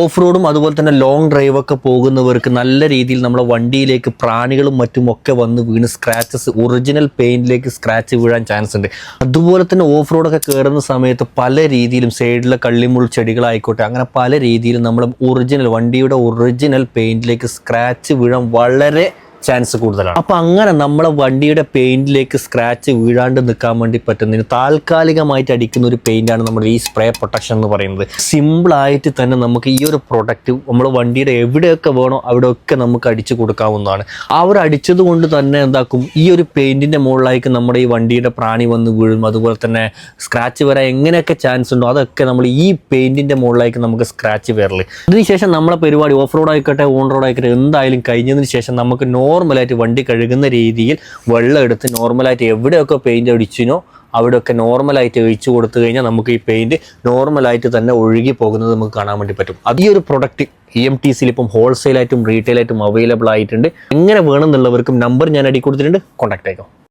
Of റോഡും അതുപോലെ തന്നെ ലോങ് ഡ്രൈവ് ഒക്കെ പോകുന്നവർക്ക് നല്ല രീതിയിൽ നമ്മുടെ വണ്ടിയിലേക്ക് പ്രാണികളും മറ്റും ഒക്കെ വന്ന് വീണ് സ്ക്രാച്ചസ് ഒറിജിനൽ പെയിന്റിലേക്ക് സ്ക്രാച്ച് വീഴാൻ ചാൻസ് ഉണ്ട്. അതുപോലെ തന്നെ ഓഫ് റോഡൊക്കെ കയറുന്ന സമയത്ത് പല രീതിയിലും സൈഡിലെ കള്ളിമുൾ ചെടികളായിക്കോട്ടെ അങ്ങനെ പല രീതിയിലും നമ്മൾ വണ്ടിയുടെ ഒറിജിനൽ പെയിന്റിലേക്ക് സ്ക്രാച്ച് വീഴാൻ വളരെ ചാൻസ് കൂടുതലാണ്. അപ്പോൾ അങ്ങനെ നമ്മളെ വണ്ടിയുടെ പെയിന്റിലേക്ക് സ്ക്രാച്ച് വീഴാണ്ട് നിൽക്കാൻ വേണ്ടി പറ്റുന്നതിന് താൽക്കാലികമായിട്ട് അടിക്കുന്ന ഒരു പെയിന്റാണ് നമ്മുടെ ഈ സ്പ്രേ പ്രൊട്ടക്ഷൻ എന്ന് പറയുന്നത്. സിമ്പിളായിട്ട് തന്നെ നമുക്ക് ഈ ഒരു പ്രൊഡക്റ്റ് നമ്മൾ വണ്ടിയുടെ എവിടെയൊക്കെ വേണോ അവിടെയൊക്കെ നമുക്ക് അടിച്ചു കൊടുക്കാവുന്നതാണ്. അവർ അടിച്ചത് കൊണ്ട് തന്നെ എന്താക്കും, ഈ ഒരു പെയിന്റിന്റെ മുകളിലേക്ക് നമ്മുടെ ഈ വണ്ടിയുടെ പ്രാണി വന്ന് വീഴും. അതുപോലെ തന്നെ സ്ക്രാച്ച് വരാൻ എങ്ങനെയൊക്കെ ചാൻസ് ഉണ്ടോ അതൊക്കെ നമ്മൾ ഈ പെയിന്റിന്റെ മുകളിലേക്ക് നമുക്ക് സ്ക്രാച്ച് വരല്. അതിനുശേഷം നമ്മളെ പരിപാടി ഓഫ് റോഡ് ആയിക്കോട്ടെ ഓൺ റോഡ് ആയിക്കോട്ടെ എന്തായാലും കഴിഞ്ഞതിന് ശേഷം നമുക്ക് നോർമലായിട്ട് വണ്ടി കഴുകുന്ന രീതിയിൽ വെള്ളം എടുത്ത് നോർമലായിട്ട് എവിടെയൊക്കെ പെയിന്റ് അടിച്ചിനോ അവിടെയൊക്കെ നോർമലായിട്ട് ഒഴിച്ചു കൊടുത്തു കഴിഞ്ഞാൽ നമുക്ക് ഈ പെയിന്റ് നോർമലായിട്ട് തന്നെ ഒഴുകി പോകുന്നത് നമുക്ക് കാണാൻ വേണ്ടി പറ്റും. ഈ ഒരു പ്രൊഡക്റ്റ് EMTCയിൽ ഇപ്പം ഹോൾസെയിലായിട്ടും റീറ്റെയിലായിട്ടും അവൈലബിൾ ആയിട്ടുണ്ട്. എങ്ങനെ വേണമെന്നുള്ളവർക്കും നമ്പർ ഞാൻ അടി കൊടുത്തിട്ടുണ്ട്, കോൺടാക്ട് ആയിക്കോ.